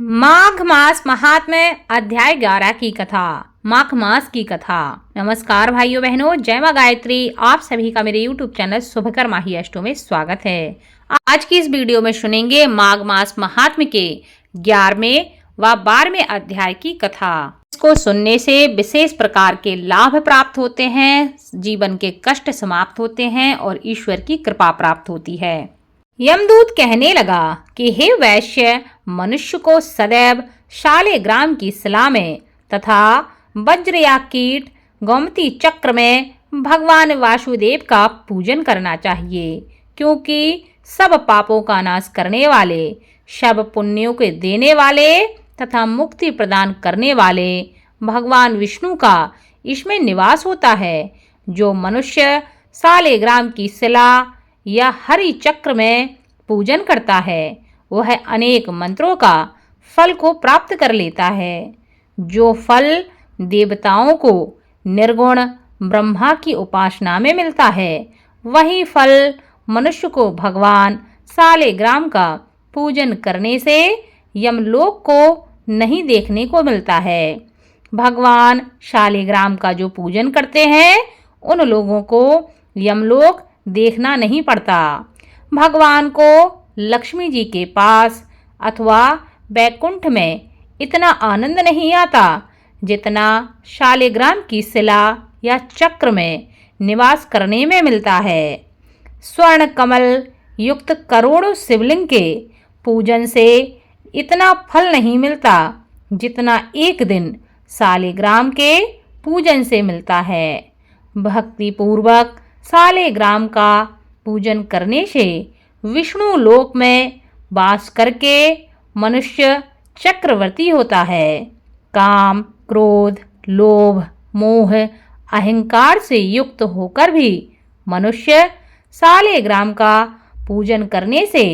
माघ मास महात्म्य अध्याय 11 की कथा। माघ मास की कथा। नमस्कार भाइयों बहनों, जय मां गायत्री। आप सभी का मेरे YouTube चैनल शुभकर माही अष्टों में स्वागत है। आज की इस वीडियो में सुनेंगे माघ मास महात्म्य के 11वें व 12वें अध्याय की कथा। इसको सुनने से विशेष प्रकार के लाभ प्राप्त होते हैं, जीवन के कष्ट समाप्त होते हैं और ईश्वर की कृपा प्राप्त होती है। यमदूत कहने लगा कि हे वैश्य, मनुष्य को सदैव शालिग्राम की शिला में तथा वज्र या कीट गोमती चक्र में भगवान वासुदेव का पूजन करना चाहिए, क्योंकि सब पापों का नाश करने वाले, सब पुण्यों के देने वाले तथा मुक्ति प्रदान करने वाले भगवान विष्णु का इसमें निवास होता है। जो मनुष्य शालिग्राम की शिला या हरि चक्र में पूजन करता है, वह अनेक मंत्रों का फल को प्राप्त कर लेता है। जो फल देवताओं को निर्गुण ब्रह्मा की उपासना में मिलता है, वही फल मनुष्य को भगवान शालिग्राम का पूजन करने से यमलोक को नहीं देखने को मिलता है। भगवान शालिग्राम का जो पूजन करते हैं, उन लोगों को यमलोक देखना नहीं पड़ता। भगवान को लक्ष्मी जी के पास अथवा बैकुंठ में इतना आनंद नहीं आता जितना शालिग्राम की शिला या चक्र में निवास करने में मिलता है। स्वर्ण कमल युक्त करोड़ों शिवलिंग के पूजन से इतना फल नहीं मिलता जितना एक दिन शालिग्राम के पूजन से मिलता है। भक्ति पूर्वक शालिग्राम का पूजन करने से विष्णु लोक में वास करके मनुष्य चक्रवर्ती होता है। काम, क्रोध, लोभ, मोह, अहंकार से युक्त होकर भी मनुष्य शालिग्राम का पूजन करने से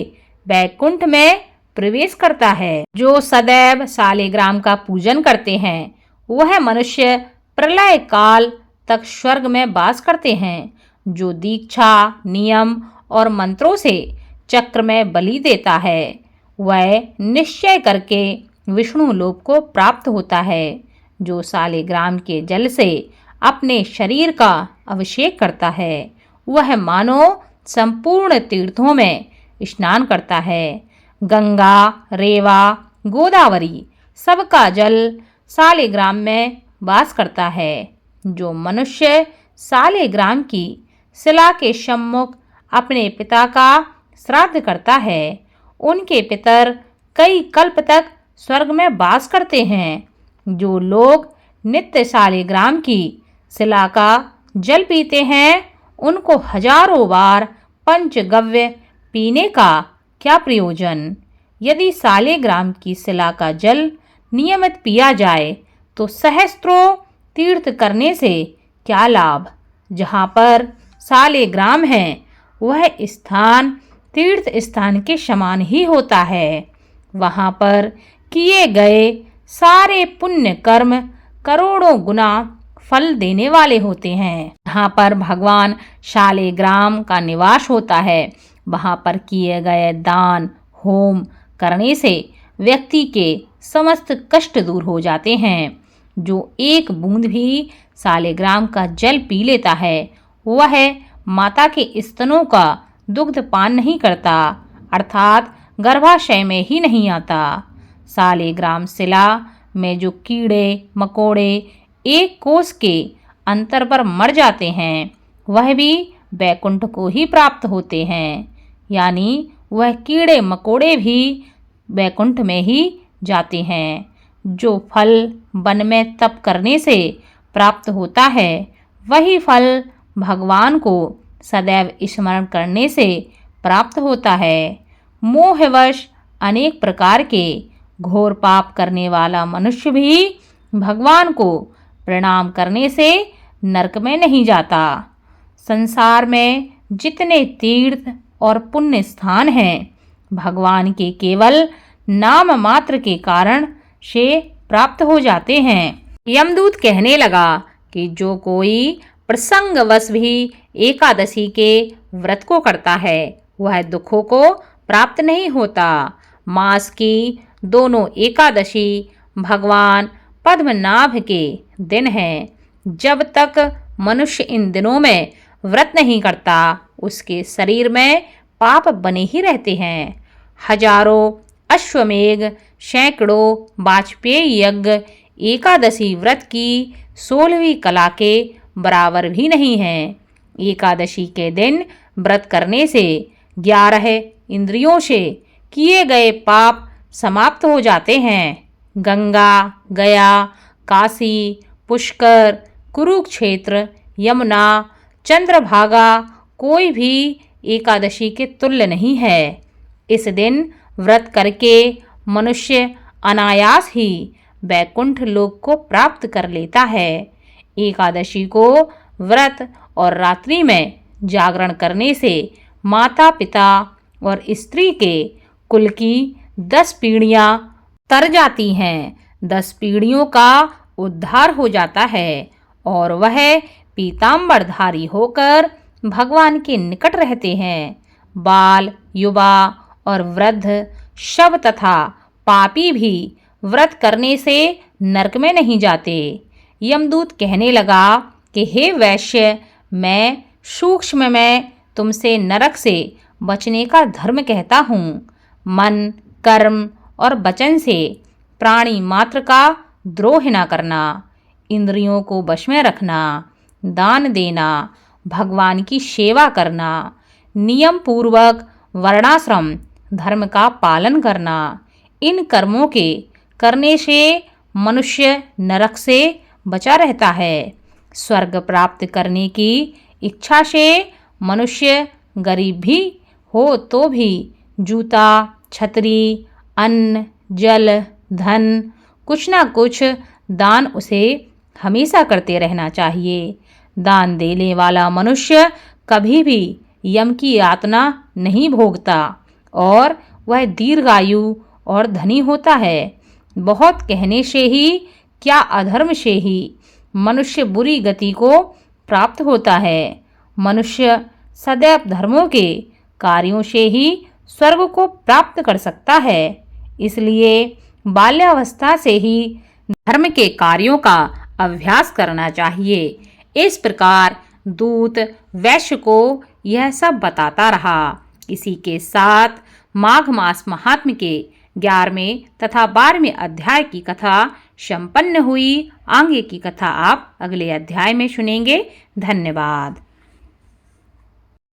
वैकुंठ में प्रवेश करता है। जो सदैव शालिग्राम का पूजन करते हैं, वह मनुष्य प्रलय काल तक स्वर्ग में वास करते हैं। जो दीक्षा, नियम और मंत्रों से चक्र में बलि देता है, वह निश्चय करके विष्णु लोक को प्राप्त होता है। जो शालिग्राम के जल से अपने शरीर का अभिषेक करता है, वह मानो संपूर्ण तीर्थों में स्नान करता है। गंगा, रेवा, गोदावरी सबका जल शालिग्राम में वास करता है। जो मनुष्य शालिग्राम की शिला के सम्मुख अपने पिता का श्राद्ध करता है, उनके पितर कई कल्प तक स्वर्ग में वास करते हैं। जो लोग नित्य शालिग्राम की शिला का जल पीते हैं, उनको हजारों बार पंचगव्य पीने का क्या प्रयोजन। यदि शालिग्राम की शिला का जल नियमित पिया जाए तो सहस्त्रों तीर्थ करने से क्या लाभ। जहाँ पर शालिग्राम है, वह स्थान तीर्थ स्थान के समान ही होता है। वहाँ पर किए गए सारे पुण्य कर्म करोड़ों गुना फल देने वाले होते हैं। जहाँ पर भगवान शालिग्राम का निवास होता है, वहाँ पर किए गए दान, होम करने से व्यक्ति के समस्त कष्ट दूर हो जाते हैं। जो एक बूंद भी शालिग्राम का जल पी लेता है, वह माता के स्तनों का दुग्ध पान नहीं करता, अर्थात गर्भाशय में ही नहीं आता। शालिग्राम शिला में जो कीड़े मकोड़े एक कोस के अंतर पर मर जाते हैं, वह भी वैकुंठ को ही प्राप्त होते हैं। यानी वह कीड़े मकोड़े भी वैकुंठ में ही जाते हैं। जो फल वन में तप करने से प्राप्त होता है, वही फल भगवान को सदैव स्मरण करने से प्राप्त होता है। मोहवश अनेक प्रकार के घोर पाप करने वाला मनुष्य भी भगवान को प्रणाम करने से नरक में नहीं जाता। संसार में जितने तीर्थ और पुण्य स्थान हैं, भगवान के केवल नाम मात्र के कारण से प्राप्त हो जाते हैं। यमदूत कहने लगा कि जो कोई प्रसंगवश भी एकादशी के व्रत को करता है, वह दुखों को प्राप्त नहीं होता। मास की दोनों एकादशी भगवान पद्मनाभ के दिन हैं। जब तक मनुष्य इन दिनों में व्रत नहीं करता, उसके शरीर में पाप बने ही रहते हैं। हजारों अश्वमेघ, सैकड़ों वाजपेयी यज्ञ एकादशी व्रत की 16वीं कला के बराबर भी नहीं है। एकादशी के दिन व्रत करने से 11 इंद्रियों से किए गए पाप समाप्त हो जाते हैं। गंगा, गया, काशी, पुष्कर, कुरुक्षेत्र, यमुना, चंद्रभागा कोई भी एकादशी के तुल्य नहीं है। इस दिन व्रत करके मनुष्य अनायास ही वैकुंठ लोक को प्राप्त कर लेता है। एकादशी को व्रत और रात्रि में जागरण करने से माता पिता और स्त्री के कुल की 10 पीढ़ियां तर जाती हैं। 10 पीढ़ियों का उद्धार हो जाता है और वह पीताम्बरधारी होकर भगवान के निकट रहते हैं। बाल, युवा और वृद्ध, शव तथा पापी भी व्रत करने से नरक में नहीं जाते। यमदूत कहने लगा कि हे वैश्य, मैं सूक्ष्म में तुमसे नरक से बचने का धर्म कहता हूँ। मन, कर्म और वचन से प्राणी मात्र का द्रोह न करना, इंद्रियों को वश में रखना, दान देना, भगवान की सेवा करना, नियम पूर्वक वर्णाश्रम धर्म का पालन करना, इन कर्मों के करने से मनुष्य नरक से बचा रहता है। स्वर्ग प्राप्त करने की इच्छा से मनुष्य गरीब भी हो तो भी जूता, छतरी, अन्न, जल, धन, कुछ ना कुछ दान उसे हमेशा करते रहना चाहिए। दान देने वाला मनुष्य कभी भी यम की यातना नहीं भोगता और वह दीर्घायु और धनी होता है। बहुत कहने से ही क्या अधर्म से ही मनुष्य बुरी गति को प्राप्त होता है। मनुष्य सदैव धर्मों के कार्यों से ही स्वर्ग को प्राप्त कर सकता है। इसलिए बाल्यावस्था से ही धर्म के कार्यों का अभ्यास करना चाहिए। इस प्रकार दूत वैश्य को यह सब बताता रहा। इसी के साथ माघ मास महात्म्य के 11वें तथा 12वें अध्याय की कथा संपन्न हुई। आगे की कथा आप अगले अध्याय में सुनेंगे। धन्यवाद।